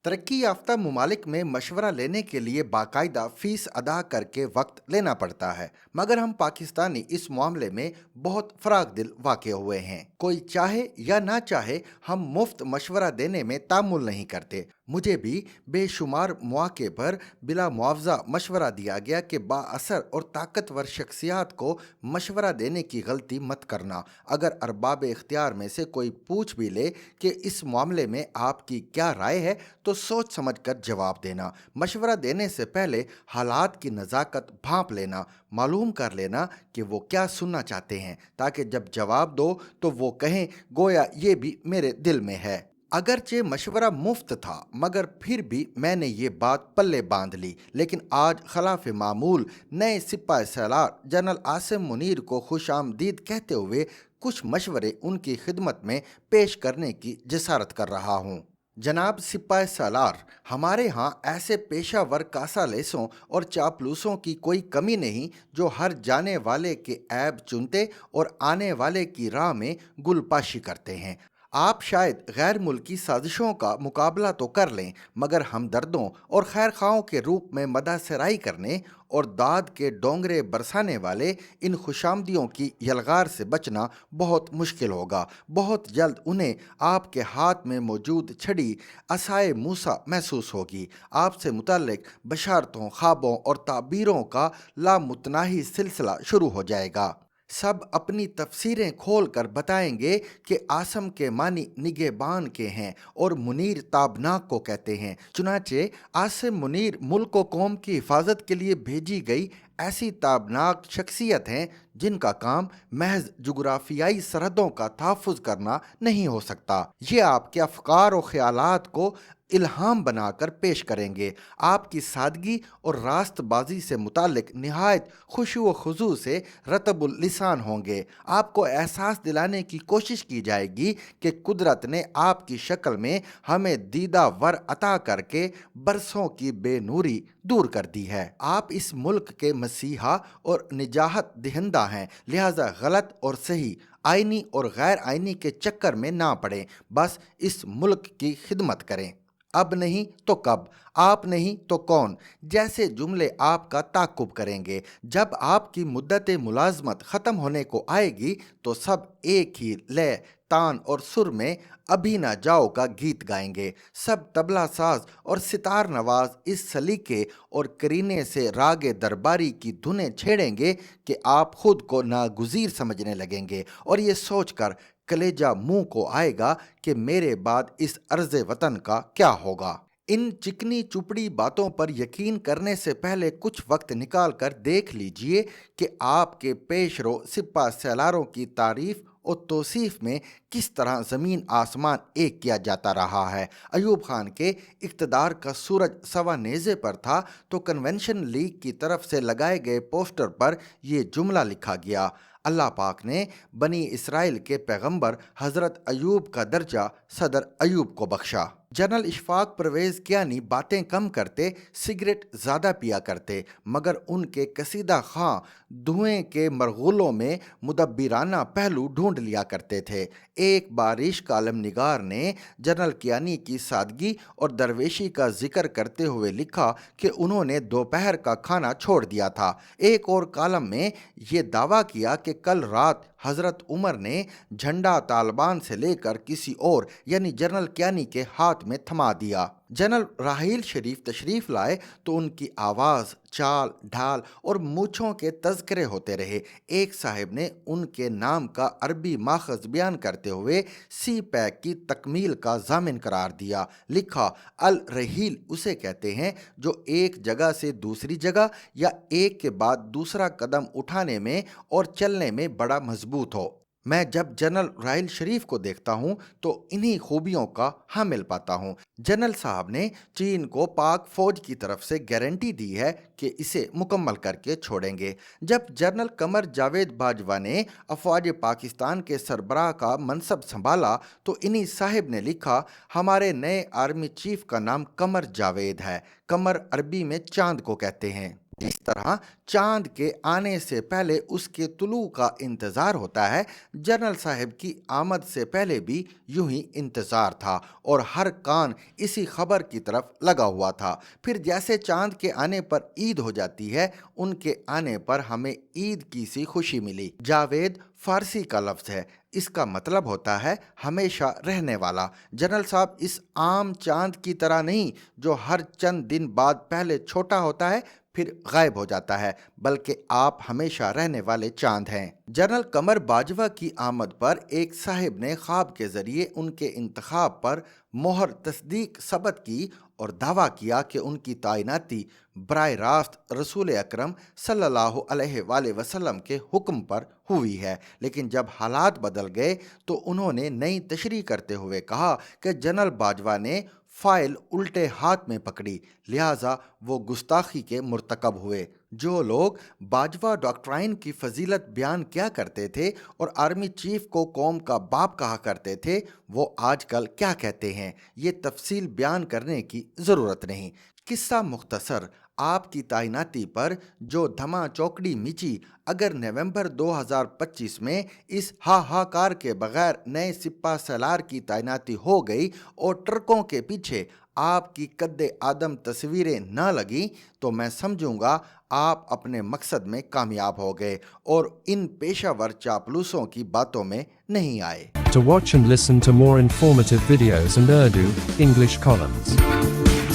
तरक्की याफ्ता ममालिक में मशवरा लेने के लिए बाकायदा फीस अदा करके वक्त लेना पड़ता है, मगर हम पाकिस्तानी इस मामले में बहुत फराग दिल वाक़ हुए हैं। कोई चाहे या ना चाहे, हम मुफ्त मशवरा देने में तामुल नहीं करते। मुझे भी बेशुमार मौके पर बिला मुआवजा मशवरा दिया गया कि बाअसर और ताकतवर शख्सियात को मशवरा देने की गलती मत करना। अगर अरबाब इख्तियार में से कोई पूछ भी ले कि इस मामले में आपकी क्या राय है, तो सोच समझ कर जवाब देना। मशवरा देने से पहले हालात की नज़ाकत भांप लेना, मालूम कर लेना कि वो क्या सुनना चाहते हैं, ताकि जब जवाब दो तो वो कहें गोया ये भी मेरे दिल में है। अगरचे मशवरा मुफ्त था, मगर फिर भी मैंने ये बात पल्ले बांध ली। लेकिन आज खिलाफ मामूल नए सिपाही सालार जनरल आसिम मुनीर को खुश आमदीद कहते हुए कुछ मशवरे उनकी खिदमत में पेश करने की जसारत कर रहा हूँ। जनाब सिपाही सालार, हमारे यहाँ ऐसे पेशावर कासालेसों और चापलूसों की कोई कमी नहीं जो हर जाने वाले के ऐब चुनते और आने वाले की राह में गुलपाशी करते हैं। आप शायद गैर मुल्की साजिशों का मुकाबला तो कर लें, मगर हमदर्दों और खैरखाओं के रूप में मदासराई करने और दाद के डोंगरे बरसाने वाले इन खुशामदियों की यलगार से बचना बहुत मुश्किल होगा। बहुत जल्द उन्हें आपके हाथ में मौजूद छड़ी असाए मूसा महसूस होगी। आपसे मुतल्लिक बशारतों, ख्वाबों और ताबीरों का लामुतनाही सिलसिला शुरू हो जाएगा। सब अपनी तफसीरें खोल कर बताएंगे कि आसम के मानी निगेबान के हैं और मुनीर ताबनाक को कहते हैं। चुनाचे आसिम मुनीर मुल्क व कौम की हिफाजत के लिए भेजी गई ऐसी ताबनाक शख्सियत हैं जिनका काम महज जुग्राफियाई सरहदों का तहफ़्फ़ुज़ करना नहीं हो सकता। ये आपके अफ़कार और ख़यालात को इल्हाम बनाकर पेश करेंगे। आपकी सादगी और रास्तबाजी से मुतालिक निहायत खुशू व खुजू से रतबुल लिसान होंगे। आपको एहसास दिलाने की कोशिश की जाएगी कि कुदरत ने आपकी शक्ल में हमें दीदा वर अता करके बरसों की बेनूरी दूर कर दी है। आप इस मुल्क के मसीहा और निजाहत दहिंदा हैं, लिहाजा गलत और सही, आईनी और गैर आईनी के चक्कर में ना पड़ें। बस इस मुल्क की खिदमत करें। अब नहीं तो कब, आप नहीं तो कौन जैसे जुमले आपका ताकुब करेंगे। जब आपकी मुद्दत मुलाजमत ख़त्म होने को आएगी तो सब एक ही लय, तान और सुर में अभी ना जाओ का गीत गाएंगे। सब तबला साज और सितार नवाज इस सलीके और करीने से रागे दरबारी की धुनें छेड़ेंगे कि आप खुद को नागुजीर समझने लगेंगे और ये सोचकर कलेजा मुंह को आएगा कि मेरे बाद इस अर्ज़े वतन का क्या होगा। इन चिकनी चुपड़ी बातों पर यकीन करने से पहले कुछ वक्त निकाल कर देख लीजिए कि आपके पेशरो सिपा सलारों की तारीफ और तौसीफ में किस तरह ज़मीन आसमान एक किया जाता रहा है। अयूब खान के इक़्तिदार का सूरज सवा नेज़े पर था तो कन्वेंशन लीग की तरफ से लगाए गए पोस्टर पर यह जुमला लिखा गया, अल्लाह पाक ने बनी इसराइल के पैगंबर हज़रत अयूब का दर्जा सदर अयूब को बख्शा। जनरल इशफाक परवेज़ कियानी बातें कम करते, सिगरेट ज़्यादा पिया करते, मगर उनके कसीदा खां धुएं के मरगुलों में मुदब्बिराना पहलू ढूंढ लिया करते थे। एक बारिश कालम निगार ने जनरल कियानी की सादगी और दरवेशी का जिक्र करते हुए लिखा कि उन्होंने दोपहर का खाना छोड़ दिया था। एक और कालम में ये दावा किया कि कल रात हज़रत उमर ने झंडा तालिबान से लेकर किसी और यानी जनरल कियानी के हाथ में थमा दिया। जनरल राहील शरीफ तशरीफ़ लाए तो उनकी आवाज़, चाल ढाल और मूँछों के तज़किरे होते रहे। एक साहिब ने उनके नाम का अरबी माखज़ बयान करते हुए सी पैक की तकमील का ज़ामिन करार दिया। लिखा, अल रहील उसे कहते हैं जो एक जगह से दूसरी जगह या एक के बाद दूसरा कदम उठाने में और चलने में बड़ा मजबूत हो। मैं जब जनरल राहिल शरीफ को देखता हूं तो इन्हीं खूबियों का हामिल पाता हूं। जनरल साहब ने चीन को पाक फौज की तरफ से गारंटी दी है कि इसे मुकम्मल करके छोड़ेंगे। जब जनरल कमर जावेद बाजवा ने अफवाज पाकिस्तान के सरबराह का मनसब संभाला तो इन्हीं साहिब ने लिखा, हमारे नए आर्मी चीफ का नाम कमर जावेद है। कमर अरबी में चांद को कहते हैं। जिस तरह चांद के आने से पहले उसके तुलू का इंतजार होता है, जनरल साहब की आमद से पहले भी यूं ही इंतजार था और हर कान इसी खबर की तरफ लगा हुआ था। फिर जैसे चांद के आने पर ईद हो जाती है, उनके आने पर हमें ईद की सी खुशी मिली। जावेद फारसी का लफ्ज़ है, इसका मतलब होता है हमेशा रहने वाला। जनरल साहब इस आम चांद की तरह नहीं जो हर चंद दिन बाद पहले छोटा होता है फिर गायब हो जाता है, बल्कि आप हमेशा रहने वाले चांद हैं। जनरल कमर बाजवा की आमद पर एक साहिब ने ख्वाब के जरिए उनके इंतखाब पर मोहर तस्दीक सबत की और दावा किया कि उनकी तैनाती बराह रास्त रसूल अकरम सल्लल्लाहु अलैहि वसल्लम के हुक्म पर हुई है। लेकिन जब हालात बदल गए तो उन्होंने नई तशरीह करते हुए कहा कि जनरल बाजवा ने फाइल उल्टे हाथ में पकड़ी, लिहाजा वो गुस्ताखी के मुर्तकब हुए। जो लोग बाजवा डॉक्ट्राइन की फजीलत बयान किया करते थे और आर्मी चीफ को कौम का बाप कहा करते थे, वो आजकल क्या कहते हैं, ये तफसील बयान करने की ज़रूरत नहीं। किस्सा मुख्तसर, आपकी तैनाती पर जो धमा चौकड़ी मिची, अगर नवंबर 2025 में इस हाहाकार के बगैर नए सिपा सलार की तैनाती हो गई और ट्रकों के पीछे आपकी कद्दे आदम तस्वीरें न लगी, तो मैं समझूंगा आप अपने मकसद में कामयाब हो गए और इन पेशावर चापलूसों की बातों में नहीं आए। To watch and listen to more informative videos and Urdu, English columns,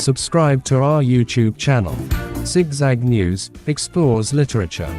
subscribe to our YouTube channel. Zigzag News explores literature,